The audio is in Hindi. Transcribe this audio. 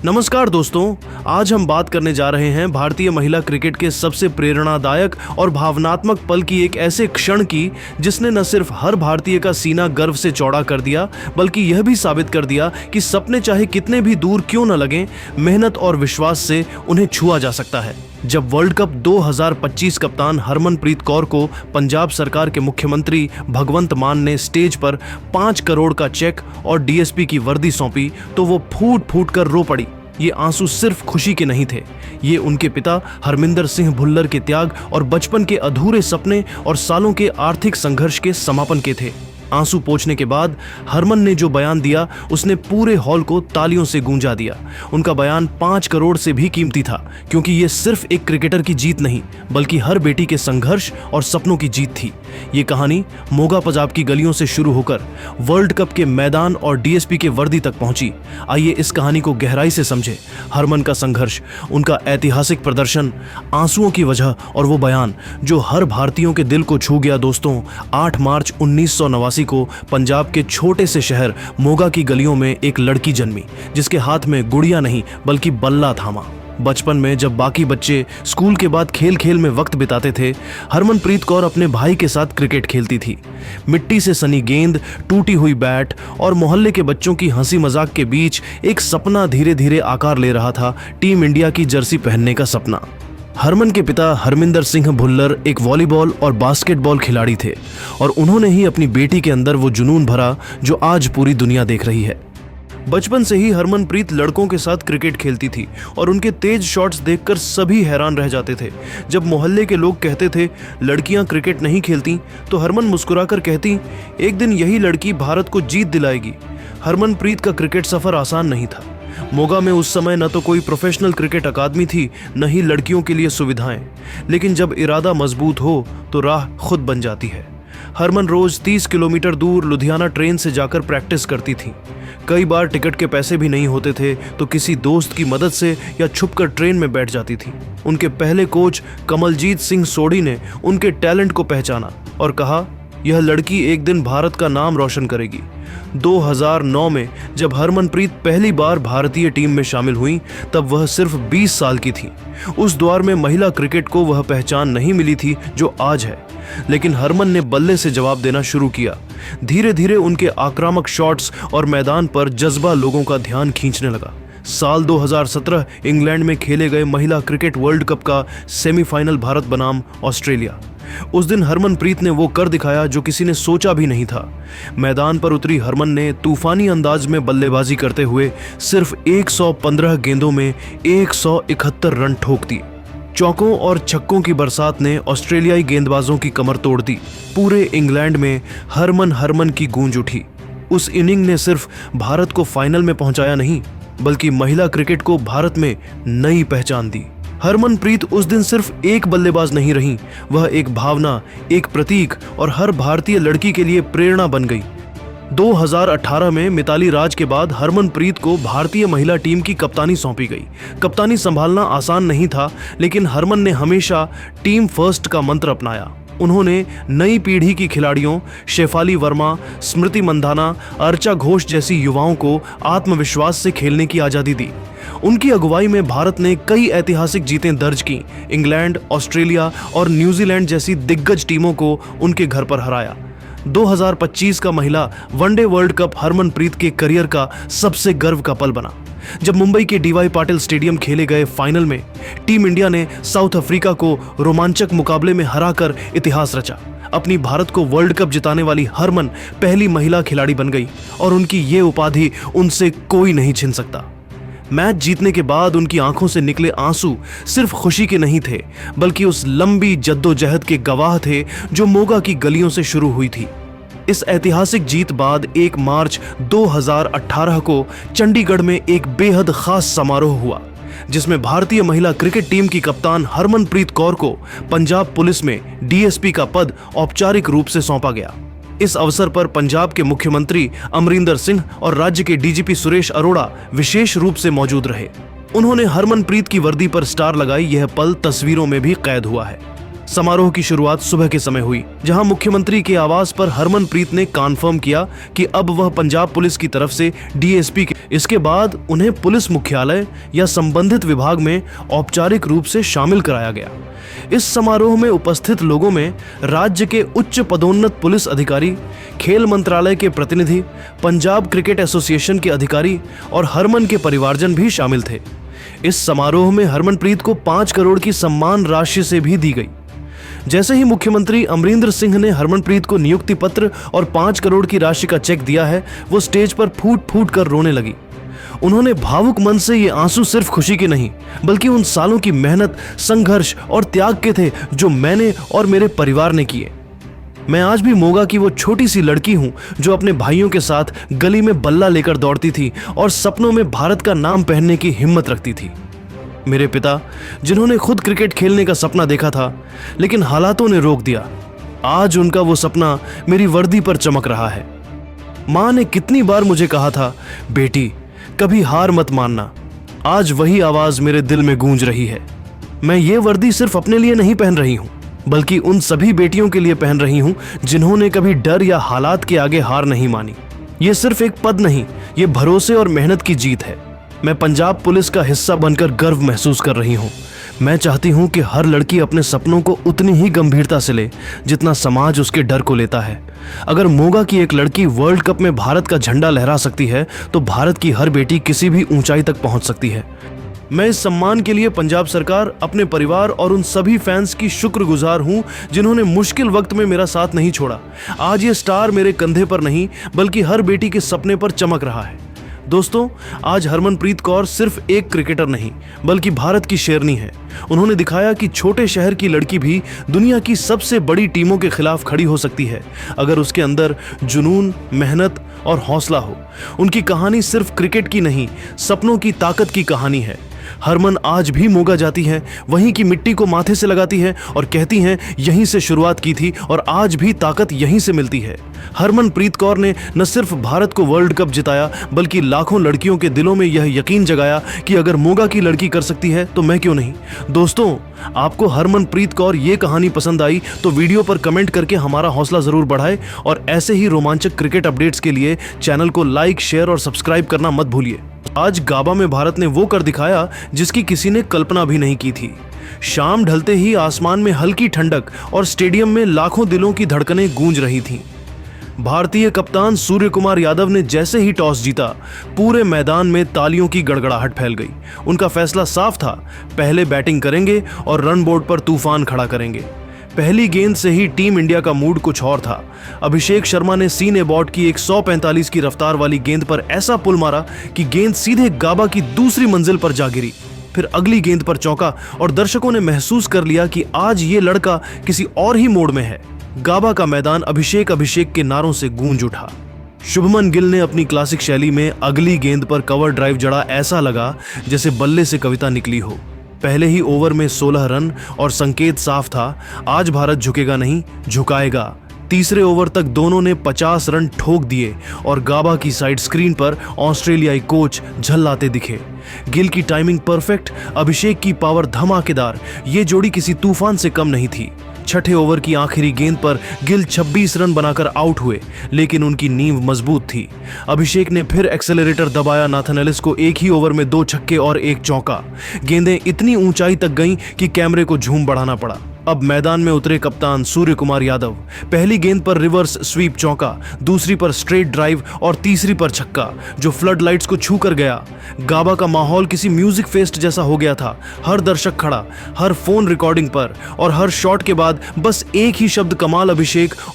नमस्कार दोस्तों, आज हम बात करने जा रहे हैं भारतीय महिला क्रिकेट के सबसे प्रेरणादायक और भावनात्मक पल की, एक ऐसे क्षण की जिसने न सिर्फ हर भारतीय का सीना गर्व से चौड़ा कर दिया, बल्कि यह भी साबित कर दिया कि सपने चाहे कितने भी दूर क्यों न लगें, मेहनत और विश्वास से उन्हें छुआ जा सकता है। जब वर्ल्ड कप 2025 कप्तान हरमनप्रीत कौर को पंजाब सरकार के मुख्यमंत्री भगवंत मान ने स्टेज पर 5 करोड़ का चेक और डीएसपी की वर्दी सौंपी तो वो फूट फूट कर रो पड़ी। ये आंसू सिर्फ खुशी के नहीं थे, ये उनके पिता हरमिंदर सिंह भुल्लर के त्याग और बचपन के अधूरे सपने और सालों के आर्थिक संघर्ष के समापन के थे। आंसू पोंछने के बाद हरमन ने जो बयान दिया उसने पूरे हॉल को तालियों से गूंजा दिया। उनका बयान 5 करोड़ से भी कीमती था, क्योंकि ये सिर्फ एक क्रिकेटर की जीत नहीं बल्कि हर बेटी के संघर्ष और सपनों की जीत थी। ये कहानी मोगा पंजाब की गलियों से शुरू होकर वर्ल्ड कप के मैदान और डीएसपी के वर्दी तक पहुंची। आइए इस कहानी को गहराई से समझे। हरमन का संघर्ष, उनका ऐतिहासिक प्रदर्शन, आंसुओं की वजह और वो बयान जो हर भारतीयों के दिल को छू गया। दोस्तों, 8 मार्च 1989 को पंजाब के छोटे से शहर मोगा की गलियों में एक लड़की जन्मी, जिसके हाथ में गुड़िया नहीं बल्कि बल्ला थामा। बचपन में जब बाकी बच्चे स्कूल के बाद खेल खेल में वक्त बिताते थे, हरमनप्रीत कौर अपने भाई के साथ क्रिकेट खेलती थी। मिट्टी से सनी गेंद, टूटी हुई बैट और मोहल्ले के बच्चों की हंसी मजाक के बीच एक सपना धीरे धीरे आकार ले रहा था, टीम इंडिया की जर्सी पहनने का सपना। हरमन के पिता हरमिंदर सिंह भुल्लर एक वॉलीबॉल और बास्केटबॉल खिलाड़ी थे और उन्होंने ही अपनी बेटी के अंदर वो जुनून भरा जो आज पूरी दुनिया देख रही है। बचपन से ही हरमनप्रीत लड़कों के साथ क्रिकेट खेलती थी और उनके तेज शॉट्स देखकर सभी हैरान रह जाते थे। जब मोहल्ले के लोग कहते थे लड़कियां क्रिकेट नहीं खेलती, तो हरमन मुस्कुराकर कहती, एक दिन यही लड़की भारत को जीत दिलाएगी। हरमनप्रीत का क्रिकेट सफर आसान नहीं था। मोगा में उस समय न तो कोई प्रोफेशनल क्रिकेट अकादमी थी, न ही लड़कियों के लिए सुविधाएं, लेकिन जब इरादा मजबूत हो तो राह खुद बन जाती है। हरमन रोज 30 किलोमीटर दूर लुधियाना ट्रेन से जाकर प्रैक्टिस करती थी। कई बार टिकट के पैसे भी नहीं होते थे तो किसी दोस्त की मदद से या छुपकर ट्रेन में बैठ जाती थी। उनके पहले कोच कमलजीत सिंह सोढ़ी ने उनके टैलेंट को पहचाना और कहा, यह लड़की एक दिन भारत का नाम रोशन करेगी। 2009 में जब हरमनप्रीत पहली बार भारतीय टीम में शामिल हुई, तब वह सिर्फ 20 साल की थी। उस दौर में महिला क्रिकेट को वह पहचान नहीं मिली थी जो आज है, लेकिन हरमन ने बल्ले से जवाब देना शुरू किया। धीरे धीरे उनके आक्रामक शॉट्स और मैदान पर जज्बा लोगों का ध्यान खींचने लगा। साल 2017 इंग्लैंड में खेले गए महिला क्रिकेट वर्ल्ड कप का सेमीफाइनल भारत बनाम ऑस्ट्रेलिया। उस दिन हरमनप्रीत ने वो कर दिखाया जो किसी ने सोचा भी नहीं था। मैदान पर उतरी हरमन ने तूफानी अंदाज में बल्लेबाजी करते हुए सिर्फ 115 गेंदों में 171 रन ठोक दिए। चौकों और छक्कों की बरसात ने ऑस्ट्रेलियाई गेंदबाजों की कमर तोड़ दी। पूरे इंग्लैंड में हरमन की गूंज उठी। उस इनिंग ने सिर्फ भारत को फाइनल में पहुंचाया नहीं, बल्कि महिला क्रिकेट को भारत में नई पहचान दी। हरमनप्रीत उस दिन सिर्फ एक बल्लेबाज नहीं रही, वह एक भावना, एक प्रतीक और हर भारतीय लड़की के लिए प्रेरणा बन गई। 2018 में मिताली राज के बाद हरमनप्रीत को भारतीय महिला टीम की कप्तानी सौंपी गई। कप्तानी संभालना आसान नहीं था, लेकिन हरमन ने हमेशा टीम फर्स्ट का मंत्र अपनाया। उन्होंने नई पीढ़ी की खिलाड़ियों शेफाली वर्मा, स्मृति मंधाना, अर्चा घोष जैसी युवाओं को आत्मविश्वास से खेलने की आज़ादी दी। उनकी अगुवाई में भारत ने कई ऐतिहासिक जीतें दर्ज की। इंग्लैंड, ऑस्ट्रेलिया और न्यूजीलैंड जैसी दिग्गज टीमों को उनके घर पर हराया। 2025 का महिला वनडे वर्ल्ड कप हरमनप्रीत के करियर का सबसे गर्व का पल बना। जब मुंबई के डीवाई पाटिल स्टेडियम खेले गए फाइनल में टीम इंडिया ने साउथ अफ्रीका को रोमांचक मुकाबले में हराकर इतिहास रचा। अपनी भारत को वर्ल्ड कप जिताने वाली हरमन पहली महिला खिलाड़ी बन गई और उनकी ये उपाधि उनसे कोई नहीं छीन सकता। मैच जीतने के बाद उनकी आंखों से निकले आंसू सिर्फ खुशी के नहीं थे, बल्कि उस लंबी जद्दोजहद के गवाह थे जो मोगा की गलियों से शुरू हुई थी। इस ऐतिहासिक जीत बाद 1 मार्च 2018 को चंडीगढ़ में एक बेहद खास समारोह हुआ, जिसमें भारतीय महिला क्रिकेट टीम की कप्तान हरमनप्रीत कौर को पंजाब पुलिस में डीएसपी का पद औपचारिक रूप से सौंपा गया। इस अवसर पर पंजाब के मुख्यमंत्री अमरिंदर सिंह और राज्य के डीजीपी सुरेश अरोड़ा विशेष रूप से मौजूद रहे। उन्होंने हरमनप्रीत की वर्दी पर स्टार लगाई। यह पल तस्वीरों में भी कैद हुआ है। समारोह की शुरुआत सुबह के समय हुई, जहां मुख्यमंत्री के आवास पर हरमनप्रीत ने कॉन्फर्म किया कि अब वह पंजाब पुलिस की तरफ से डीएसपी के। इसके बाद उन्हें पुलिस मुख्यालय या संबंधित विभाग में औपचारिक रूप से शामिल कराया गया। इस समारोह में उपस्थित लोगों में राज्य के उच्च पदोन्नत पुलिस अधिकारी, खेल मंत्रालय के प्रतिनिधि, पंजाब क्रिकेट एसोसिएशन के अधिकारी और हरमन के परिवारजन भी शामिल थे। इस समारोह में हरमनप्रीत को 5 करोड़ की सम्मान राशि से भी दी गई। जैसे ही मुख्यमंत्री अमरिंदर सिंह ने हरमनप्रीत को नियुक्ति पत्र और 5 करोड़ की राशि का चेक दिया है, वो स्टेज पर फूट फूट कर रोने लगी। उन्होंने भावुक मन से ये आंसू सिर्फ खुशी के नहीं, बल्कि उन सालों की मेहनत, संघर्ष और त्याग के थे जो मैंने और मेरे परिवार ने किए। मैं आज भी मोगा की वो छोटी सी लड़की हूं जो अपने भाइयों के साथ गली में बल्ला लेकर दौड़ती थी और सपनों में भारत का नाम पहनने की हिम्मत रखती थी। मेरे पिता, जिन्होंने खुद क्रिकेट खेलने का सपना देखा था, लेकिन हालातों ने रोक दिया, आज उनका वो सपना मेरी वर्दी पर चमक रहा है। माँ ने कितनी बार मुझे कहा था, बेटी कभी हार मत मानना। आज वही आवाज मेरे दिल में गूंज रही है। मैं ये वर्दी सिर्फ अपने लिए नहीं पहन रही हूँ, बल्कि उन सभी बेटियों के लिए पहन रही हूँ जिन्होंने कभी डर या हालात के आगे हार नहीं मानी। ये सिर्फ एक पद नहीं, ये भरोसे और मेहनत की जीत है। मैं पंजाब पुलिस का हिस्सा बनकर गर्व महसूस कर रही हूँ। मैं चाहती हूँ कि हर लड़की अपने सपनों को उतनी ही गंभीरता से ले जितना समाज उसके डर को लेता है। अगर मोगा की एक लड़की वर्ल्ड कप में भारत का झंडा लहरा सकती है, तो भारत की हर बेटी किसी भी ऊंचाई तक पहुंच सकती है। मैं इस सम्मान के लिए पंजाब सरकार, अपने परिवार और उन सभी फैंस की शुक्रगुजार हूं जिन्होंने मुश्किल वक्त में मेरा साथ नहीं छोड़ा। आज ये स्टार मेरे कंधे पर नहीं, बल्कि हर बेटी के सपने पर चमक रहा है। दोस्तों, आज हरमनप्रीत कौर सिर्फ एक क्रिकेटर नहीं, बल्कि भारत की शेरनी है। उन्होंने दिखाया कि छोटे शहर की लड़की भी दुनिया की सबसे बड़ी टीमों के खिलाफ खड़ी हो सकती है, अगर उसके अंदर जुनून, मेहनत और हौसला हो। उनकी कहानी सिर्फ क्रिकेट की नहीं, सपनों की ताकत की कहानी है। हरमन आज भी मोगा जाती है, वहीं की मिट्टी को माथे से लगाती है और कहती हैं, यहीं से शुरुआत की थी और आज भी ताकत यहीं से मिलती है। हरमनप्रीत कौर ने न सिर्फ भारत को वर्ल्ड कप जिताया, बल्कि लाखों लड़कियों के दिलों में यह यकीन जगाया कि अगर मोगा की लड़की कर सकती है तो मैं क्यों नहीं। दोस्तों, आपको हरमनप्रीत कौर ये कहानी पसंद आई तो वीडियो पर कमेंट करके हमारा हौसला जरूर बढ़ाएं और ऐसे ही रोमांचक क्रिकेट अपडेट्स के लिए चैनल को लाइक, शेयर और सब्सक्राइब करना मत भूलिए। आज गाबा में भारत ने वो कर दिखाया जिसकी किसी ने कल्पना भी नहीं की थी। शाम ढलते ही आसमान में हल्की ठंडक और स्टेडियम में लाखों दिलों की धड़कनें गूंज रही थीं। भारतीय कप्तान सूर्य कुमार यादव ने जैसे ही टॉस जीता, पूरे मैदान में तालियों की गड़गड़ाहट फैल गई। उनका फैसला साफ था, पहले बैटिंग करेंगे और रन बोर्ड पर तूफान खड़ा करेंगे। पहली गेंद से ही टीम इंडिया का मूड कुछ और था। अभिषेक शर्मा ने सीने बॉट की एक 145 की रफ्तार वाली गेंद पर ऐसा पुल मारा कि गेंद सीधे गाबा की दूसरी मंजिल पर जा गिरी। फिर अगली गेंद पर चौका और दर्शकों ने महसूस कर लिया कि आज ये लड़का किसी और ही मोड में है। गाबा का मैदान अभिषेक के नारों से गूंज उठा। शुभमन गिल ने अपनी क्लासिक शैली में अगली गेंद पर कवर ड्राइव जड़ा, ऐसा लगा जैसे बल्ले से कविता निकली हो। पहले ही ओवर में 16 रन और संकेत साफ था, आज भारत झुकेगा नहीं, झुकाएगा। तीसरे ओवर तक दोनों ने 50 रन ठोक दिए और गाबा की साइड स्क्रीन पर ऑस्ट्रेलियाई कोच झल्लाते दिखे। गिल की टाइमिंग परफेक्ट, अभिषेक की पावर धमाकेदार, ये जोड़ी किसी तूफान से कम नहीं थी। छठे ओवर की आखिरी गेंद पर गिल 26 रन बनाकर आउट हुए, लेकिन उनकी नींव मजबूत थी। अभिषेक ने फिर एक्सेलरेटर दबाया, नाथन एलिस को एक ही ओवर में 2 छक्के और 1 चौका। गेंदें इतनी ऊंचाई तक गईं कि कैमरे को झूम बढ़ाना पड़ा। अब मैदान में उतरे कप्तान सूर्य कुमार यादव। पहली गेंद पर रिवर्स स्वीप चौका, दूसरी पर स्ट्रेट ड्राइव और तीसरी पर छक्का जो फ्लड लाइट्स को छू कर गया। गाबा का माहौल किसी म्यूजिक फेस्ट जैसा हो गया था। हर दर्शक खड़ा, हर फोन रिकॉर्डिंग पर और हर शॉट के बाद बस एक ही शब्द, कमाल अभिषेक